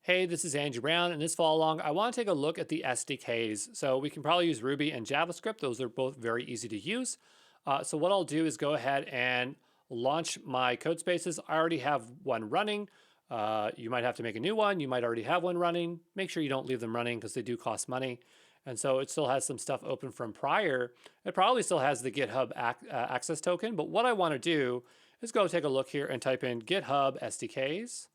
Hey, this is Andrew Brown. In this follow along, I want to take a look at the SDKs. So we can probably use Ruby and JavaScript. Those are both very easy to use. So what I'll do is go ahead and launch my code spaces. I already have one running. You might have to make a new one. You might already have one running. Make sure you don't leave them running because they do cost money. And so it still has some stuff open from prior. It probably still has the GitHub access token. But what I want to do is go take a look here and type in GitHub SDKs.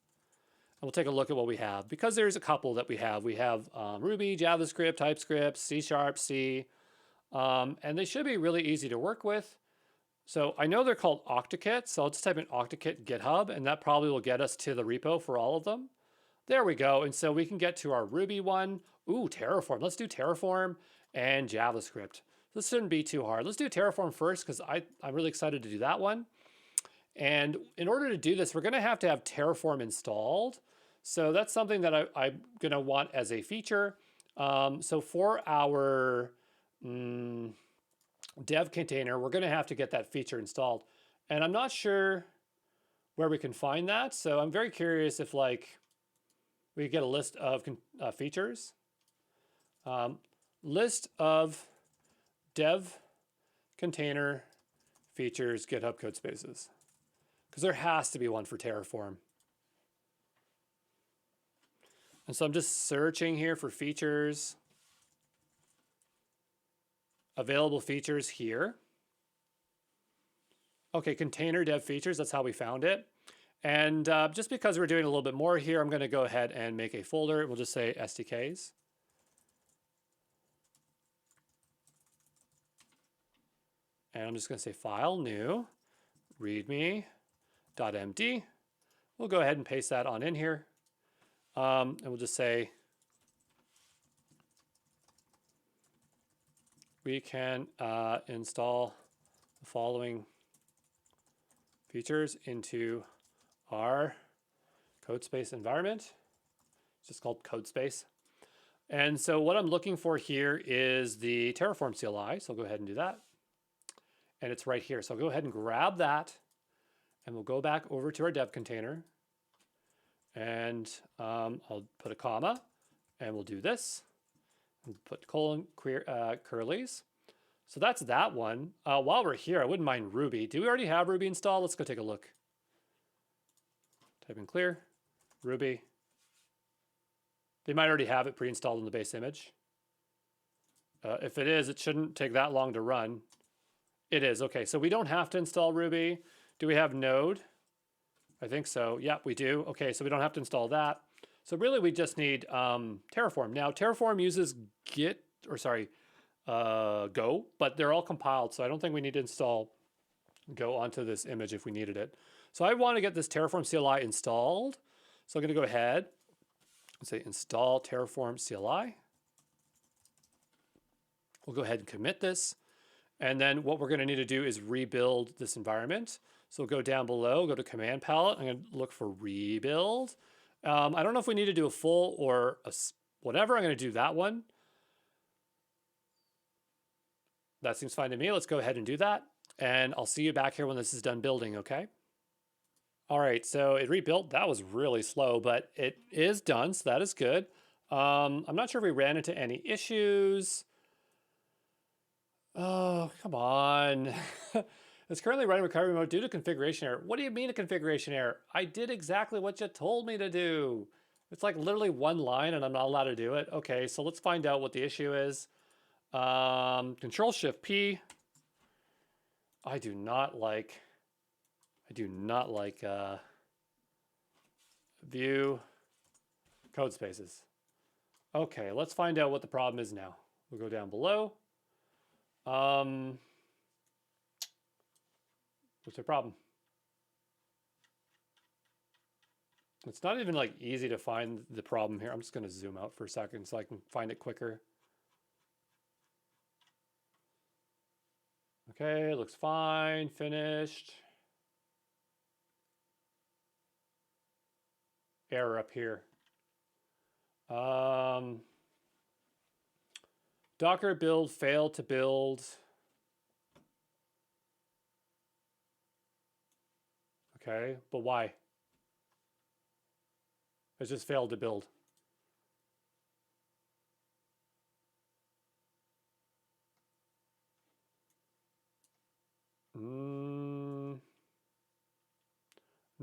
And we'll take a look at what we have. Because there's a couple that we have. We have Ruby, JavaScript, TypeScript, C#, C. And they should be really easy to work with. So I know they're called OctoKit. So I'll just type in OctoKit GitHub. And that probably will get us to the repo for all of them. There we go. And so we can get to our Ruby one. Ooh, Terraform. Let's do Terraform and JavaScript. This shouldn't be too hard. Let's do Terraform first because I'm really excited to do that one. And in order to do this, we're going to have Terraform installed. So that's something that I'm going to want as a feature. So for our dev container, we're going to have to get that feature installed. And I'm not sure where we can find that. So I'm very curious if we get a list of features. List of dev container features GitHub code spaces. Because there has to be one for Terraform. And so I'm just searching here for features. Available features here. Okay, container dev features, that's how we found it. And just because we're doing a little bit more here, I'm going to go ahead and make a folder. We'll just say SDKs. And I'm just going to say file, new, readme.md. We'll go ahead and paste that on in here. And we'll just say we can install the following features into our code space environment. It's just called code space. And so what I'm looking for here is the Terraform CLI. So I'll go ahead and do that. And it's right here. So I'll go ahead and grab that. And we'll go back over to our dev container. And I'll put a comma. And we'll do this. And put colon curlies. So that's that one. While we're here, I wouldn't mind Ruby. Do we already have Ruby installed? Let's go take a look. Type in clear, Ruby. They might already have it pre-installed in the base image. If it is, it shouldn't take that long to run. It is. Okay, so we don't have to install Ruby. Do we have Node? I think so. Yeah, we do. Okay, so we don't have to install that. So really, we just need Terraform. Now, Terraform uses Go, but they're all compiled, so I don't think we need to install Go onto this image if we needed it. So I want to get this Terraform CLI installed. So I'm going to go ahead and say install Terraform CLI. We'll go ahead and commit this. And then what we're going to need to do is rebuild this environment. So we'll go down below, go to command palette. I'm going to look for rebuild. I don't know if we need to do a full or whatever. I'm going to do that one. That seems fine to me. Let's go ahead and do that. And I'll see you back here when this is done building, okay? All right, so it rebuilt. That was really slow, but it is done, so that is good. I'm not sure if we ran into any issues. Oh, come on. It's currently running recovery mode due to configuration error. What do you mean a configuration error? I did exactly what you told me to do. It's like literally one line and I'm not allowed to do it. Okay, so let's find out what the issue is. Control-Shift-P. I do not like view code spaces. Okay, let's find out what the problem is now. We'll go down below. What's the problem? It's not even like easy to find the problem here. I'm just going to zoom out for a second so I can find it quicker. Okay, looks fine, finished. Error up here. Docker build failed to build. Okay, but why? It just failed to build.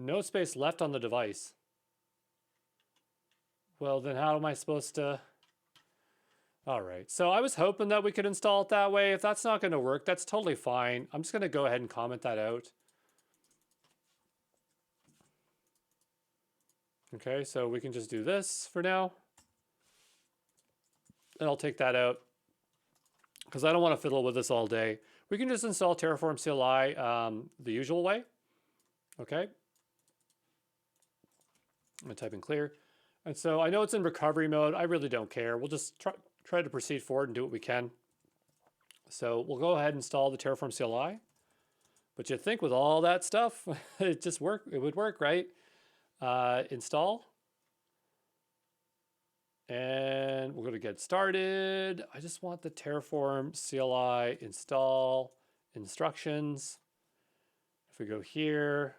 No space left on the device. Well, then how am I supposed to... All right, so I was hoping that we could install it that way. If that's not going to work, that's totally fine. I'm just going to go ahead and comment that out. Okay, so we can just do this for now. And I'll take that out because I don't want to fiddle with this all day. We can just install Terraform CLI the usual way. Okay. I'm going to type in clear. And so I know it's in recovery mode. I really don't care. We'll just try to proceed forward and do what we can. So we'll go ahead and install the Terraform CLI. But you'd think with all that stuff, it would work, right? Install. And we're going to get started. I just want the Terraform CLI install instructions. If we go here,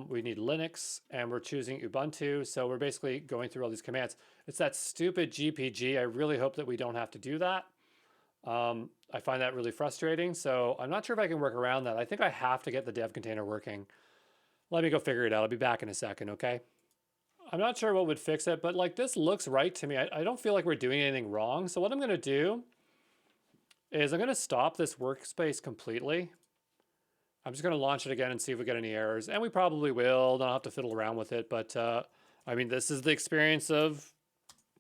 we need Linux and we're choosing Ubuntu. So we're basically going through all these commands. It's that stupid GPG. I really hope that we don't have to do that. I find that really frustrating. So I'm not sure if I can work around that. I think I have to get the dev container working. Let me go figure it out. I'll be back in a second, okay? I'm not sure what would fix it, but like this looks right to me. I don't feel like we're doing anything wrong. So what I'm going to do is I'm going to stop this workspace completely. I'm just going to launch it again and see if we get any errors. And we probably will. Don't have to fiddle around with it. But I mean, this is the experience of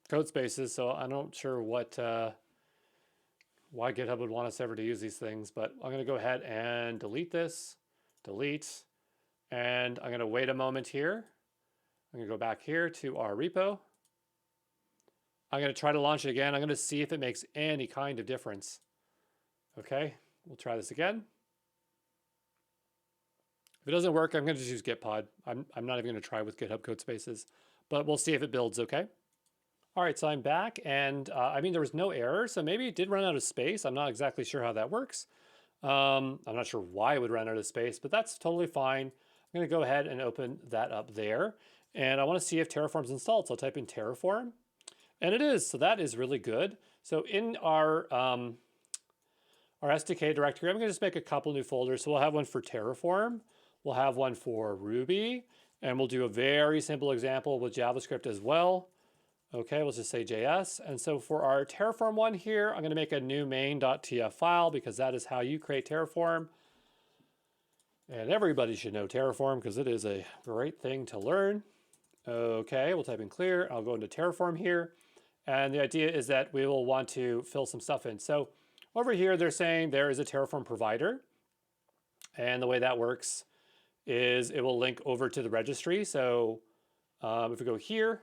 code spaces. So I'm not sure what why GitHub would want us ever to use these things. But I'm going to go ahead and delete this. Delete. And I'm going to wait a moment here. I'm going to go back here to our repo. I'm going to try to launch it again. I'm going to see if it makes any kind of difference. Okay, we'll try this again. If it doesn't work, I'm going to just use Gitpod. I'm not even going to try with GitHub Codespaces, but we'll see if it builds, okay? All right, so I'm back, and I mean, there was no error, so maybe it did run out of space. I'm not exactly sure how that works. I'm not sure why it would run out of space, but that's totally fine. I'm going to go ahead and open that up there. And I want to see if Terraform's installed. So I'll type in Terraform. And it is. So that is really good. So in our SDK directory, I'm going to just make a couple new folders. So we'll have one for Terraform. We'll have one for Ruby. And we'll do a very simple example with JavaScript as well. Okay, we'll just say JS. And so for our Terraform one here, I'm going to make a new main.tf file because that is how you create Terraform. And everybody should know Terraform because it is a great thing to learn. Okay, we'll type in clear. I'll go into Terraform here. And the idea is that we will want to fill some stuff in. So over here, they're saying there is a Terraform provider. And the way that works is it will link over to the registry. So if we go here,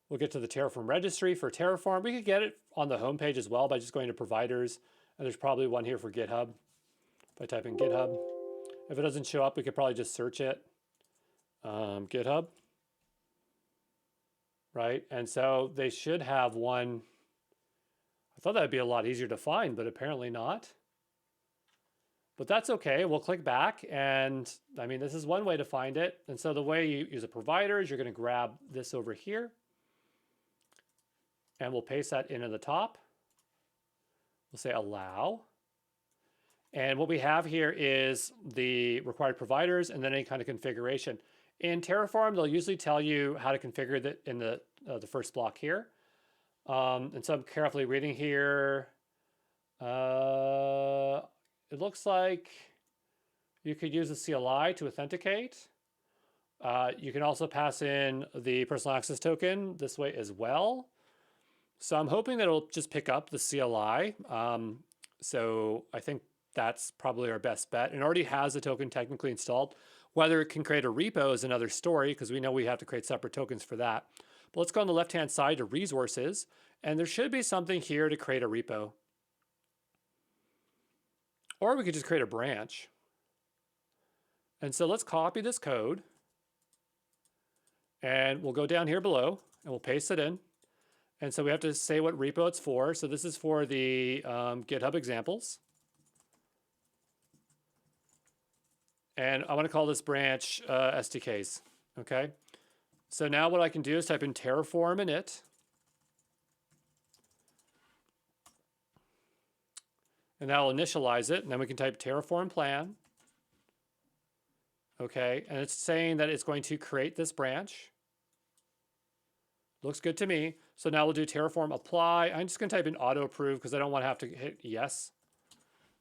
we'll get to the Terraform registry for Terraform. We could get it on the homepage as well by just going to providers. And there's probably one here for GitHub. If I type in GitHub, if it doesn't show up, we could probably just search it. GitHub. Right? And so they should have one. I thought that'd be a lot easier to find, but apparently not. But that's okay. We'll click back. And I mean, this is one way to find it. And so the way you use a provider is you're going to grab this over here. And we'll paste that into the top. We'll say allow. And what we have here is the required providers and then any kind of configuration. In Terraform, they'll usually tell you how to configure that in the first block here. And so I'm carefully reading here. It looks like you could use the CLI to authenticate. You can also pass in the personal access token this way as well. So I'm hoping that it'll just pick up the CLI. So I think that's probably our best bet. It already has a token technically installed. Whether it can create a repo is another story because we know we have to create separate tokens for that. But let's go on the left-hand side to resources. And there should be something here to create a repo. Or we could just create a branch. And so let's copy this code. And we'll go down here below and we'll paste it in. And so we have to say what repo it's for. So this is for the GitHub examples. And I want to call this branch SDKs, okay? So now what I can do is type in Terraform in it. And that will initialize it. And then we can type Terraform plan. Okay, and it's saying that it's going to create this branch. Looks good to me. So now we'll do Terraform apply. I'm just going to type in auto approve because I don't want to have to hit yes.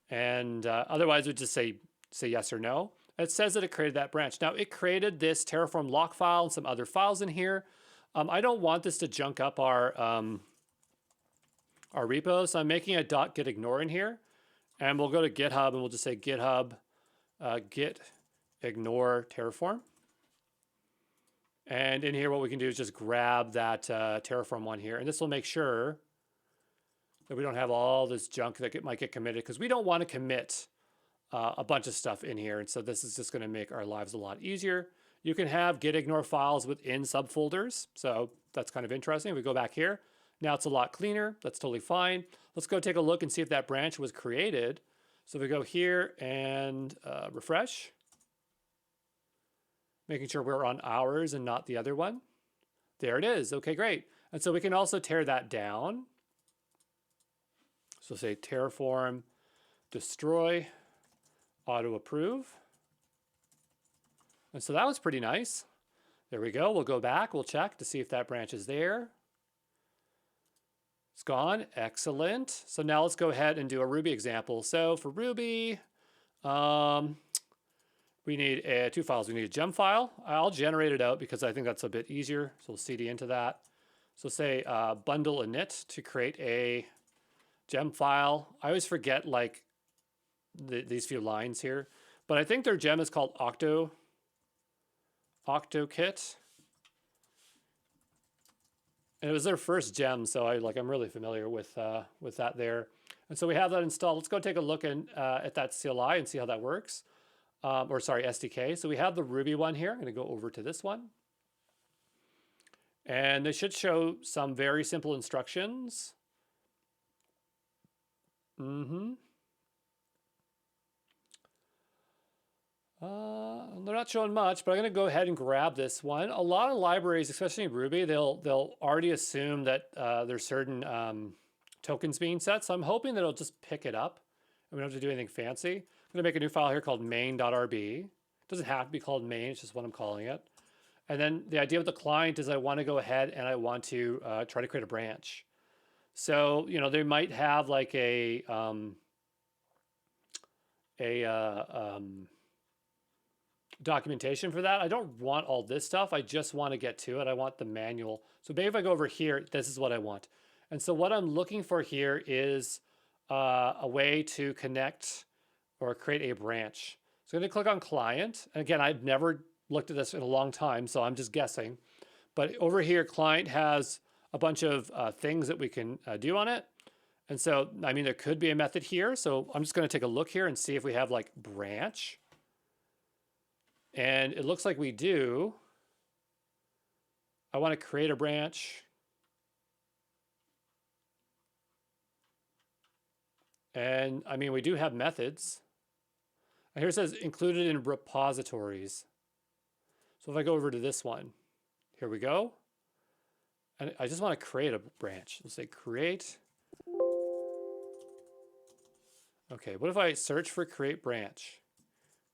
And otherwise, we'd just say yes or no. It says that it created that branch. Now, it created this Terraform lock file and some other files in here. I don't want this to junk up our repo, so I'm making a .gitignore in here. And we'll go to GitHub, and we'll just say GitHub git ignore Terraform. And in here, what we can do is just grab that Terraform one here. And this will make sure that we don't have all this junk that might get committed, because we don't want to commit a bunch of stuff in here. And so this is just going to make our lives a lot easier. You can have gitignore files within subfolders. So that's kind of interesting. We go back here. Now it's a lot cleaner. That's totally fine. Let's go take a look and see if that branch was created. So if we go here and refresh, making sure we're on ours and not the other one. There it is. Okay, great. And so we can also tear that down. So say Terraform destroy auto approve. And so that was pretty nice. There we go. We'll go back. We'll check to see if that branch is there. It's gone. Excellent. So now let's go ahead and do a Ruby example. So for Ruby, we need two files. We need a gem file. I'll generate it out because I think that's a bit easier. So we'll cd into that. So say bundle init to create a gem file. I always forget like these few lines here, but I think their gem is called OctoKit. And it was their first gem, so I'm really familiar with that there. And so we have that installed. Let's go take a look at that CLI and see how that works. SDK. So we have the Ruby one here. I'm going to go over to this one. And they should show some very simple instructions. They're not showing much, but I'm going to go ahead and grab this one. A lot of libraries, especially in Ruby, they'll already assume that there's certain tokens being set. So I'm hoping that it'll just pick it up and we don't have to do anything fancy. I'm going to make a new file here called main.rb. It doesn't have to be called main, it's just what I'm calling it. And then the idea with the client is I want to go ahead and I want to try to create a branch. So, they might have like a documentation for that. I don't want all this stuff. I just want to get to it. I want the manual. So maybe if I go over here, this is what I want. And so what I'm looking for here is a way to connect or create a branch. So I'm going to click on client. And again, I've never looked at this in a long time, so I'm just guessing. But over here, client has a bunch of things that we can do on it. And so, there could be a method here. So I'm just going to take a look here and see if we have like branch. And it looks like we do. I want to create a branch. And we do have methods. And here it says included in repositories. So if I go over to this one, here we go. And I just want to create a branch. Let's say create. Okay, what if I search for create branch?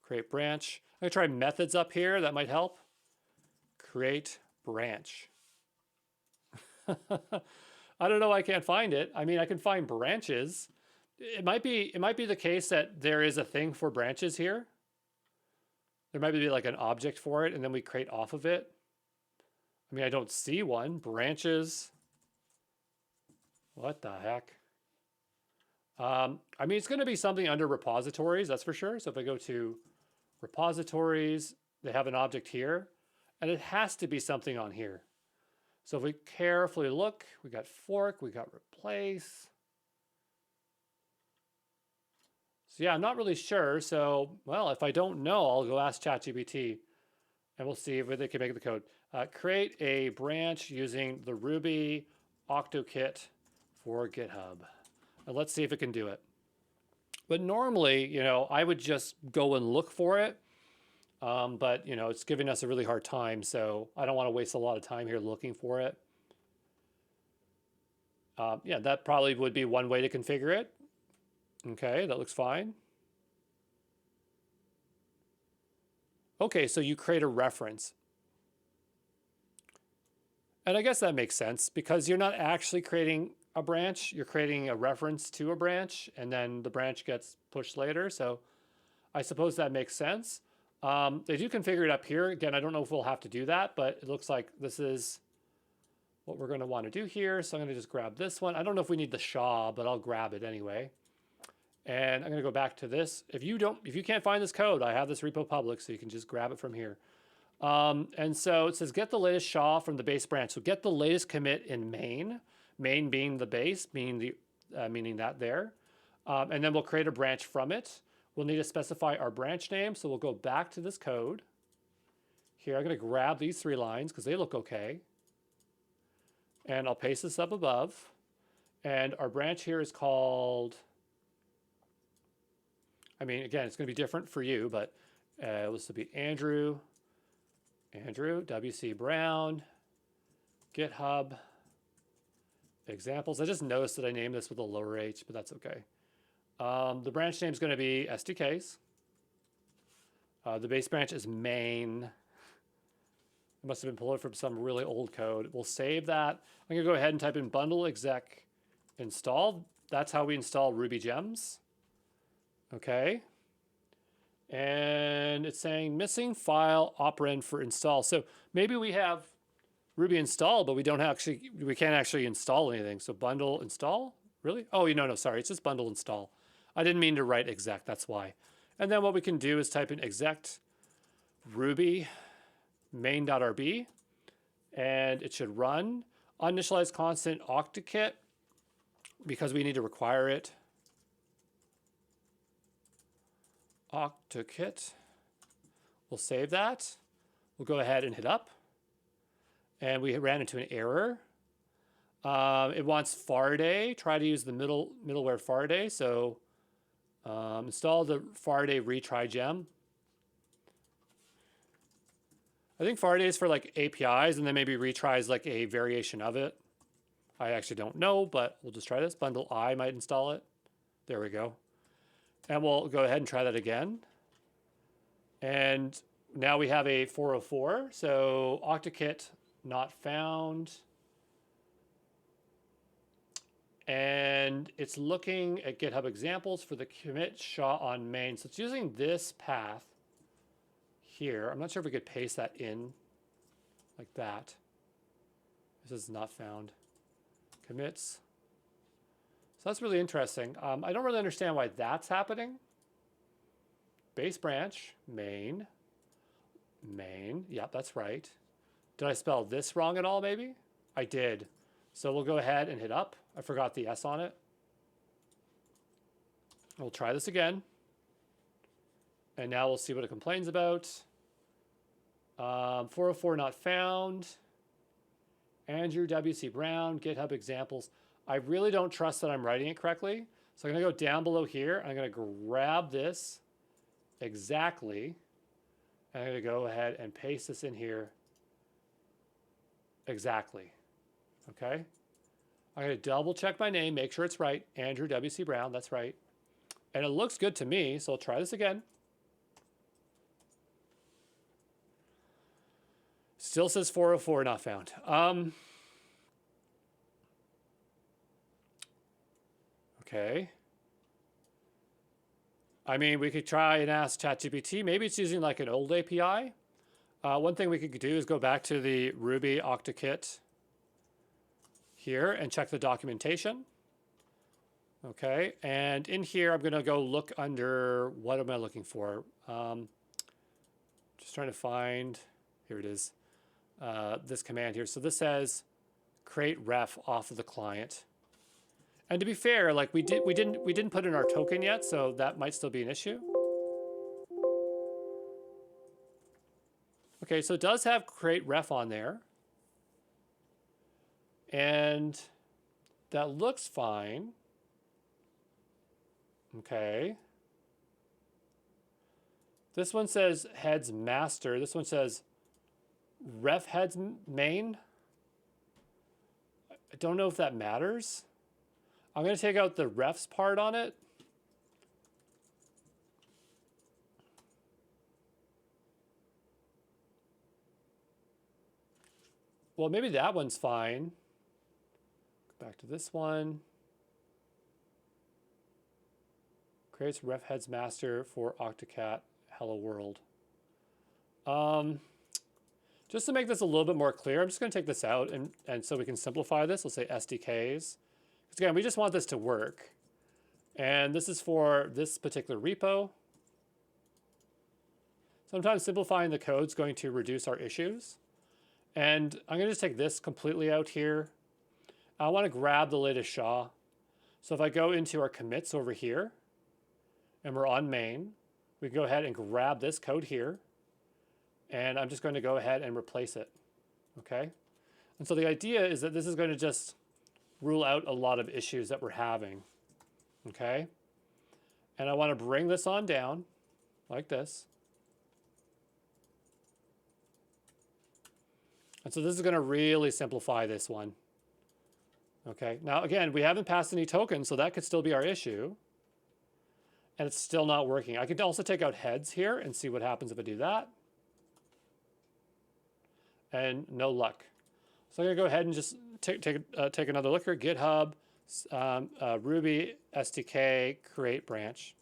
Create branch. I'm going to try methods up here. That might help. Create branch. I don't know why I can't find it. I can find branches. It might be the case that there is a thing for branches here. There might be like an object for it, and then we create off of it. I don't see one. Branches. What the heck? It's going to be something under repositories, that's for sure. So if I go to repositories, they have an object here, and it has to be something on here. So if we carefully look, we got fork, we got replace. So yeah, I'm not really sure. So, well, if I don't know, I'll go ask ChatGPT and we'll see if they can make the code. Create a branch using the Ruby OctoKit for GitHub. And let's see if it can do it. But normally, I would just go and look for it. But, it's giving us a really hard time. So I don't want to waste a lot of time here looking for it. Yeah, that probably would be one way to configure it. Okay, that looks fine. Okay, so you create a reference. And I guess that makes sense because you're not actually creating a branch, you're creating a reference to a branch, and then the branch gets pushed later. So I suppose that makes sense. They do configure it up here. Again, I don't know if we'll have to do that, but it looks like this is what we're going to want to do here. So I'm going to just grab this one. I don't know if we need the SHA, but I'll grab it anyway. And I'm going to go back to this. If you can't find this code, I have this repo public, so you can just grab it from here. And so it says get the latest SHA from the base branch. So get the latest commit in main, main being the base, meaning that there. And then we'll create a branch from it. We'll need to specify our branch name. So we'll go back to this code. Here, I'm going to grab these 3 lines because they look okay. And I'll paste this up above. And our branch here is called, again, it's going to be different for you, but this will be Andrew WC Brown, GitHub examples. I just noticed that I named this with a lower h, but that's okay. The branch name is going to be SDKs. The base branch is main. It must have been pulled from some really old code. We'll save that. I'm going to go ahead and type in bundle exec install. That's how we install Ruby gems. Okay. And it's saying missing file operand for install. So maybe we have Ruby installed, but we can't actually install anything. So bundle install, really? Oh, no, sorry. It's just bundle install. I didn't mean to write exec, that's why. And then what we can do is type in exec Ruby main.rb, and it should run. Uninitialized constant octokit, because we need to require it. Octokit. We'll save that. We'll go ahead and hit up. And we ran into an error. It wants Faraday. Try to use the middleware Faraday. So install the Faraday retry gem. I think Faraday is for like APIs, and then maybe retry is like a variation of it. I actually don't know, but we'll just try this. Bundle I might install it. There we go. And we'll go ahead and try that again. And now we have a 404. So octokit not found. And it's looking at GitHub examples for the commit SHA on main. So it's using this path here. I'm not sure if we could paste that in like that. This is not found. Commits. So that's really interesting. I don't really understand why that's happening. Base branch, main. Yep, that's right. Did I spell this wrong at all, maybe? I did. So we'll go ahead and hit up. I forgot the S on it. We'll try this again. And now we'll see what it complains about. 404 not found. Andrew WC Brown, GitHub examples. I really don't trust that I'm writing it correctly. So I'm going to go down below here. I'm going to grab this exactly. And I'm going to go ahead and paste this in here exactly. Okay. I'm going to double check my name, make sure it's right. Andrew WC Brown, that's right. And it looks good to me, so I'll try this again. Still says 404 not found. Okay. I mean, we could try and ask ChatGPT. Maybe it's using like an old API. One thing we could do is go back to the Ruby octokit here and check the documentation. Okay, and in here, I'm gonna go look under, what am I looking for? Just trying to find, here it is, this command here. So this says create ref off of the client. And to be fair, like we didn't put in our token yet, so that might still be an issue. Okay, so it does have create ref on there. And that looks fine. Okay. This one says heads master. This one says ref heads main. I don't know if that matters. I'm going to take out the refs part on it. well, maybe that one's fine. Go back to this one. Creates ref heads master for Octocat hello world. Just to make this a little bit more clear, I'm just going to take this out and so we can simplify this. Let's say SDKs. Because again, we just want this to work. And this is for this particular repo. Sometimes simplifying the code is going to reduce our issues. And I'm going to just take this completely out here. I want to grab the latest SHA. So if I go into our commits over here, and we're on main, we can go ahead and grab this code here. And I'm just going to go ahead and replace it. Okay? And so the idea is that this is going to just rule out a lot of issues that we're having. Okay? And I want to bring this on down like this. And so this is going to really simplify this one. Okay, now again, we haven't passed any tokens, so that could still be our issue. And it's still not working. I could also take out heads here and see what happens if I do that. And no luck. So I'm going to go ahead and just take another look here. GitHub, Ruby SDK, create branch.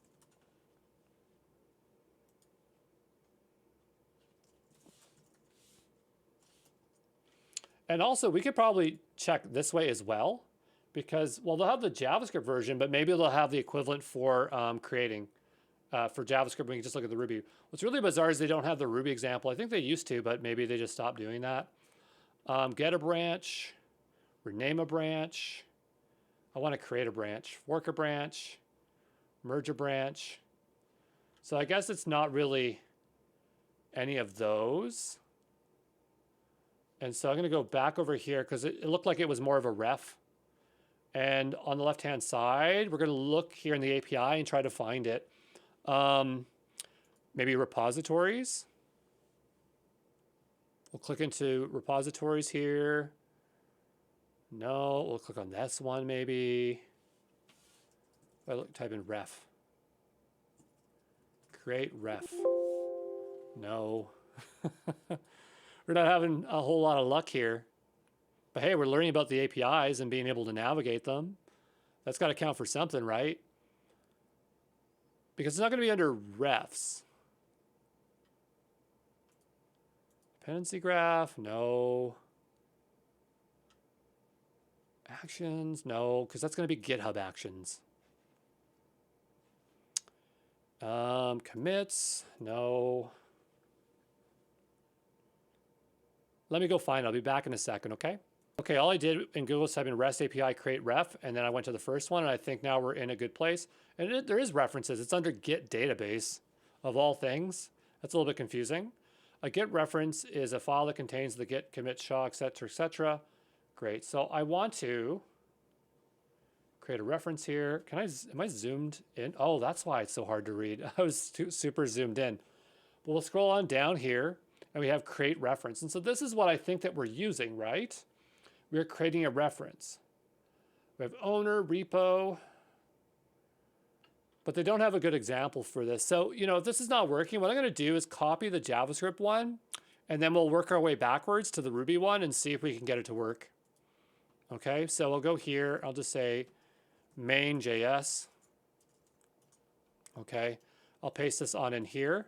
And also, we could probably check this way as well, because, well, they'll have the JavaScript version, but maybe they'll have the equivalent for creating. For JavaScript, we can just look at the Ruby. What's really bizarre is they don't have the Ruby example. I think they used to, but maybe they just stopped doing that. Get a branch, rename a branch. I want to create a branch, fork a branch, merge a branch. So I guess it's not really any of those. And so I'm going to go back over here because it looked like it was more of a ref. And on the left-hand side, we're going to look here in the API and try to find it. Maybe repositories. We'll click into repositories here. No, we'll click on this one maybe. Type in ref. Create ref. No. We're not having a whole lot of luck here. But hey, we're learning about the APIs and being able to navigate them. That's got to count for something, right? Because it's not going to be under refs. Dependency graph, no. Actions, no, because that's going to be GitHub actions. Commits, no. Let me go find it. I'll be back in a second, okay? Okay, all I did in Google is type in REST API create ref, and then I went to the first one, and I think now we're in a good place. And there is references. It's under Git database, of all things. That's a little bit confusing. A Git reference is a file that contains the Git, commit, SHA, etc., etc. Great. So I want to create a reference here. Am I zoomed in? Oh, that's why it's so hard to read. I was super zoomed in. But we'll scroll on down here, and we have create reference. And so this is what I think that we're using, right? We're creating a reference. We have owner, repo, but they don't have a good example for this. So, if this is not working, what I'm going to do is copy the JavaScript one, and then we'll work our way backwards to the Ruby one and see if we can get it to work. Okay, so we'll go here. I'll just say main.js. Okay, I'll paste this on in here.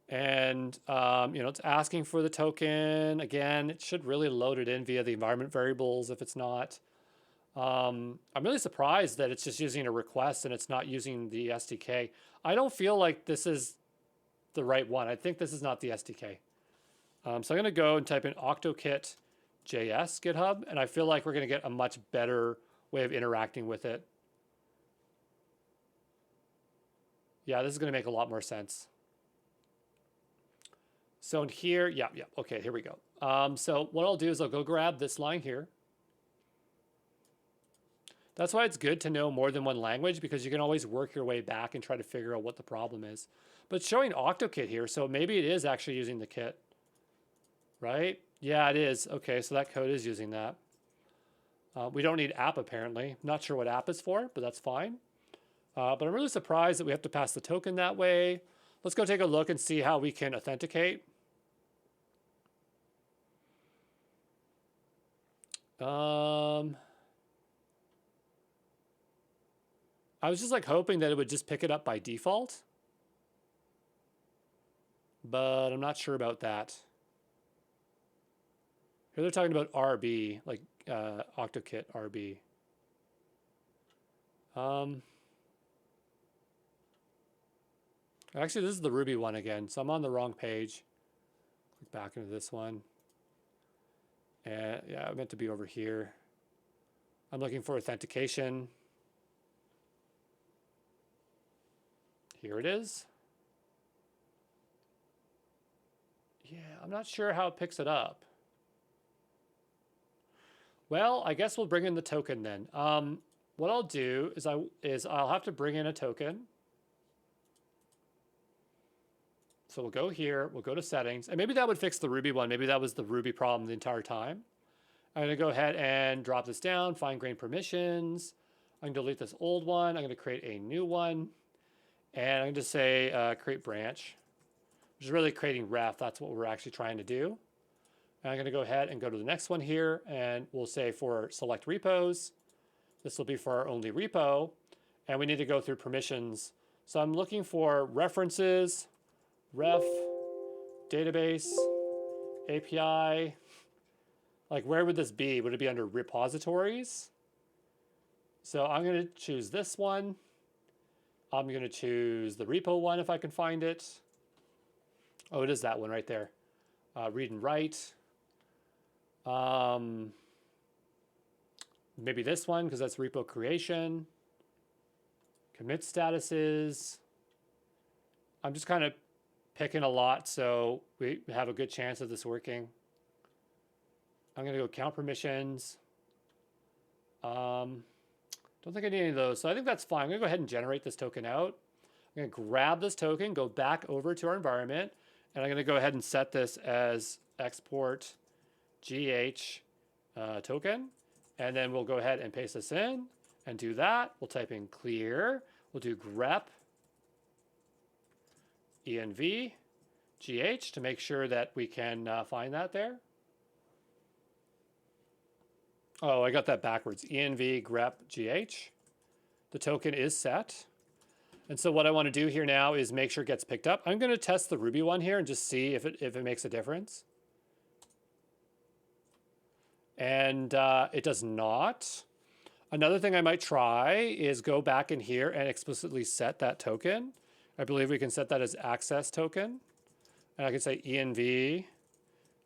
And, it's asking for the token. Again, it should really load it in via the environment variables if it's not. I'm really surprised that it's just using a request and it's not using the SDK. I don't feel like this is the right one. I think this is not the SDK. So I'm going to go and type in OctoKit JS GitHub, and I feel like we're going to get a much better way of interacting with it. Yeah, this is going to make a lot more sense. So in here, yeah, okay, here we go. So what I'll do is I'll go grab this line here. That's why it's good to know more than one language, because you can always work your way back and try to figure out what the problem is. But it's showing OctoKit here, so maybe it is actually using the kit, right? Yeah, it is. Okay, so that code is using that. We don't need app apparently. Not sure what app is for, but that's fine. But I'm really surprised that we have to pass the token that way. Let's go take a look and see how we can authenticate. I was just like hoping that it would just pick it up by default, but I'm not sure about that. Here they're talking about RB, like OctoKit RB. Actually, this is the Ruby one again, so I'm on the wrong page. Click back into this one. And yeah, I meant to be over here. I'm looking for authentication. Here it is. Yeah, I'm not sure how it picks it up. Well, I guess we'll bring in the token then. What I'll do is I'll have to bring in a token. So we'll go here, we'll go to settings, and maybe that would fix the Ruby one. Maybe that was the Ruby problem the entire time. I'm gonna go ahead and drop this down, fine-grained permissions. I'm gonna delete this old one. I'm gonna create a new one. And I'm gonna say create branch, which is really creating ref. That's what we're actually trying to do. And I'm gonna go ahead and go to the next one here, and we'll say for select repos, this will be for our only repo, and we need to go through permissions. So I'm looking for references, ref, database, API. Like where would this be? Would it be under repositories? So I'm gonna choose this one. I'm gonna choose the repo one if I can find it. Oh, it is that one right there. Read and write. Maybe this one because that's repo creation. Commit statuses. I'm just kind of picking a lot so we have a good chance of this working. I'm gonna go count permissions. Don't think I need any of those, so I think that's fine. I'm gonna go ahead and generate this token out. I'm gonna grab this token, go back over to our environment, and I'm gonna go ahead and set this as export GH token. And then we'll go ahead and paste this in and do that. We'll type in clear. We'll do grep env gh to make sure that we can find that there. Oh, I got that backwards. env grep gh. The token is set. And so what I want to do here now is make sure it gets picked up. I'm going to test the Ruby one here and just see if it makes a difference. And it does not. Another thing I might try is go back in here and explicitly set that token. I believe we can set that as access token. And I can say env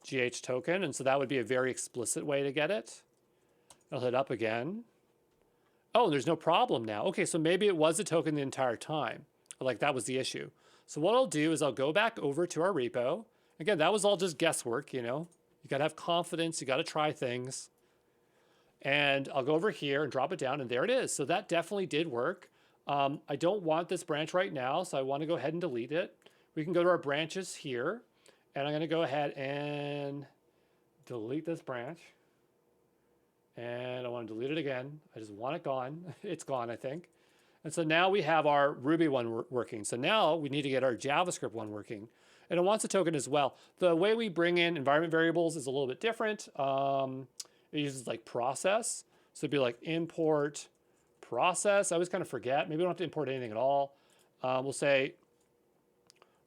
gh token. And so that would be a very explicit way to get it. I'll hit up again. Oh, there's no problem now. Okay, so maybe it was a token the entire time. Like that was the issue. So what I'll do is I'll go back over to our repo. Again, that was all just guesswork, you know. You gotta have confidence, you gotta try things. And I'll go over here and drop it down, and there it is. So that definitely did work. I don't want this branch right now, so I wanna go ahead and delete it. We can go to our branches here, and I'm gonna go ahead and delete this branch. And I wanna delete it again. I just want it gone. It's gone, I think. And so now we have our Ruby one working. So now we need to get our JavaScript one working. And it wants a token as well. The way we bring in environment variables is a little bit different. It uses like process. So it'd be like import process. I always kind of forget. Maybe we don't have to import anything at all. We'll say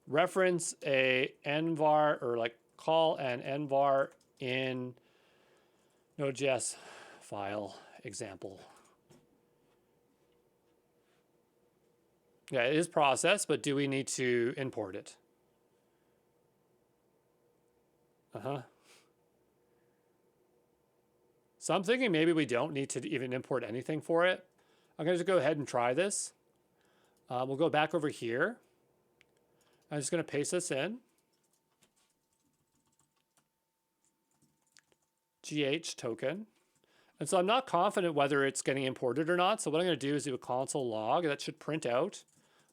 reference a envar, or like call an envar in Node.js file example. Yeah, it is process, but do we need to import it? So I'm thinking maybe we don't need to even import anything for it. I'm gonna just go ahead and try this. We'll go back over here. I'm just gonna paste this in. GH token. And so I'm not confident whether it's getting imported or not. So what I'm gonna do is do a console log that should print out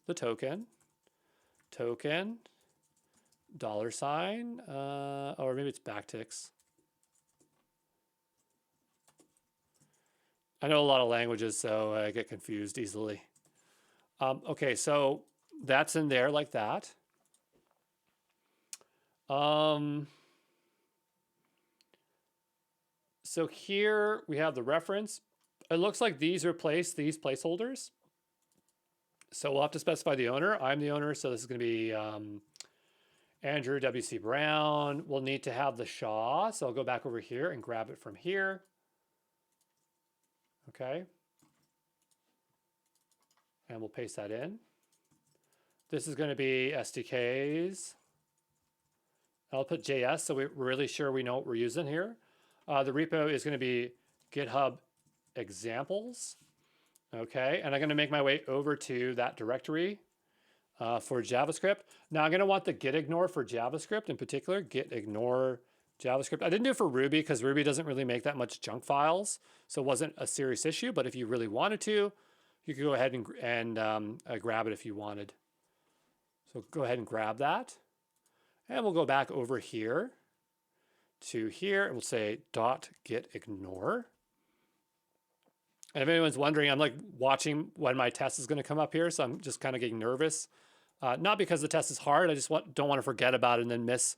the token. Token, $, or maybe it's backticks. I know a lot of languages, so I get confused easily. Okay, so that's in there like that. So here we have the reference. It looks like these replace these placeholders. So we'll have to specify the owner. I'm the owner, so this is going to be Andrew W.C. Brown. We'll need to have the SHA, so I'll go back over here and grab it from here. Okay. And we'll paste that in. This is going to be SDKs. I'll put JS, so we're really sure we know what we're using here. The repo is going to be GitHub examples. Okay, and I'm going to make my way over to that directory for JavaScript. Now I'm going to want the git ignore for JavaScript in particular, git ignore JavaScript. I didn't do it for Ruby because Ruby doesn't really make that much junk files, so it wasn't a serious issue, but if you really wanted to, you could go ahead and grab it if you wanted. So go ahead and grab that. And we'll go back over here to here, and we'll say .git ignore. And if anyone's wondering, I'm like watching when my test is going to come up here, so I'm just kind of getting nervous. Not because the test is hard, I just don't want to forget about it and then miss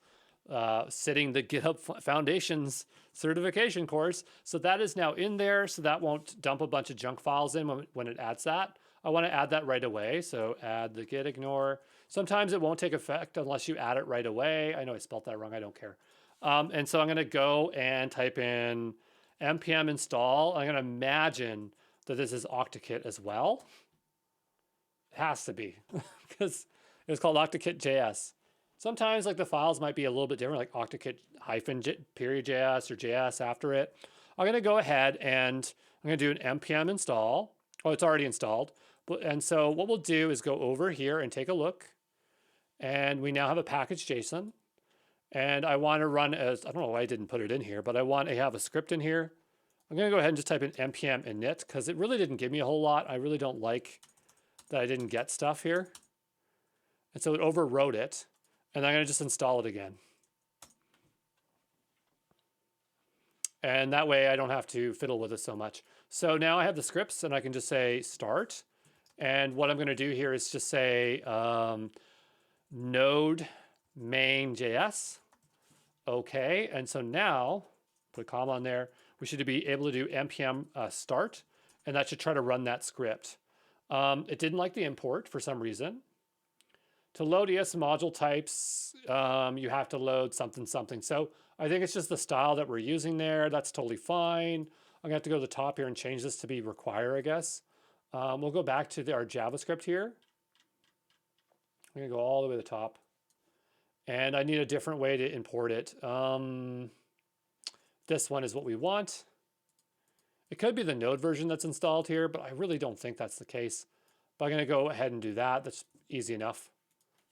sitting the GitHub Foundations certification course. So that is now in there, so that won't dump a bunch of junk files in when it adds that. I want to add that right away, so add the git ignore. Sometimes it won't take effect unless you add it right away. I know I spelled that wrong, I don't care. And so I'm going to go and type in npm install. I'm going to imagine that this is OctaKit as well. It has to be because it's called OctaKit.js. Sometimes like the files might be a little bit different, like OctaKit -JS or JS after it. I'm going to go ahead and I'm going to do an npm install. Oh, it's already installed. And so what we'll do is go over here and take a look. And we now have a package JSON. And I want to run as, I don't know why I didn't put it in here, but I want to have a script in here. I'm going to go ahead and just type in npm init because it really didn't give me a whole lot. I really don't like that I didn't get stuff here. And so it overwrote it. And I'm going to just install it again. And that way I don't have to fiddle with it so much. So now I have the scripts and I can just say start. And what I'm going to do here is just say node main.js. Okay, and so now, put a comma on there, we should be able to do npm start, and that should try to run that script. It didn't like the import for some reason. To load ES module types, you have to load something, something. So I think it's just the style that we're using there. That's totally fine. I'm gonna have to go to the top here and change this to be require, I guess. We'll go back to our JavaScript here. I'm gonna go all the way to the top. And I need a different way to import it. This one is what we want. It could be the Node version that's installed here, but I really don't think that's the case. But I'm going to go ahead and do that. That's easy enough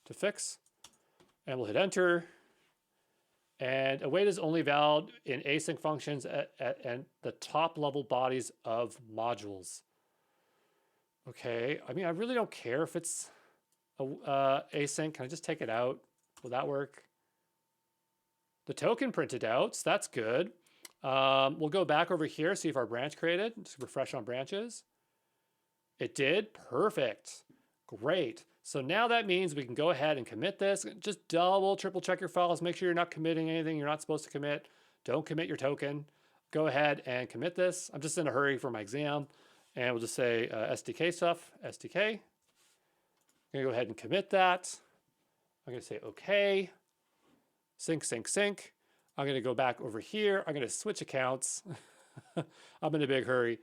to fix. And we'll hit enter. And await is only valid in async functions and the top level bodies of modules. Okay, I mean, I really don't care if it's async. Can I just take it out? Will that work? The token printed out, so that's good. We'll go back over here, see if our branch created. Just refresh on branches. It did, perfect, great. So now that means we can go ahead and commit this. Just double, triple check your files. Make sure you're not committing anything you're not supposed to commit. Don't commit your token. Go ahead and commit this. I'm just in a hurry for my exam. And we'll just say SDK stuff, SDK. I'm gonna go ahead and commit that. I'm going to say OK, sync, sync, sync. I'm going to go back over here. I'm going to switch accounts. I'm in a big hurry.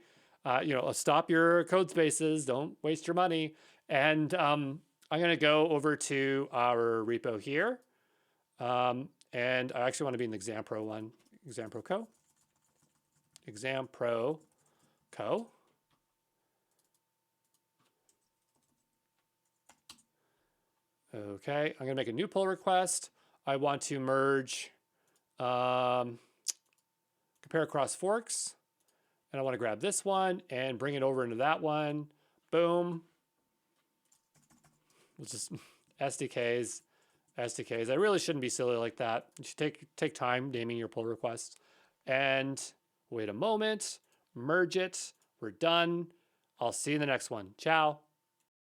Stop your code spaces. Don't waste your money. And I'm going to go over to our repo here. And I actually want to be in the ExamPro one. ExamPro Co. ExamPro Co. Okay, I'm going to make a new pull request. I want to merge, compare across forks. And I want to grab this one and bring it over into that one. Boom. It's just SDKs, SDKs. I really shouldn't be silly like that. You should take time naming your pull request. And wait a moment, merge it. We're done. I'll see you in the next one. Ciao.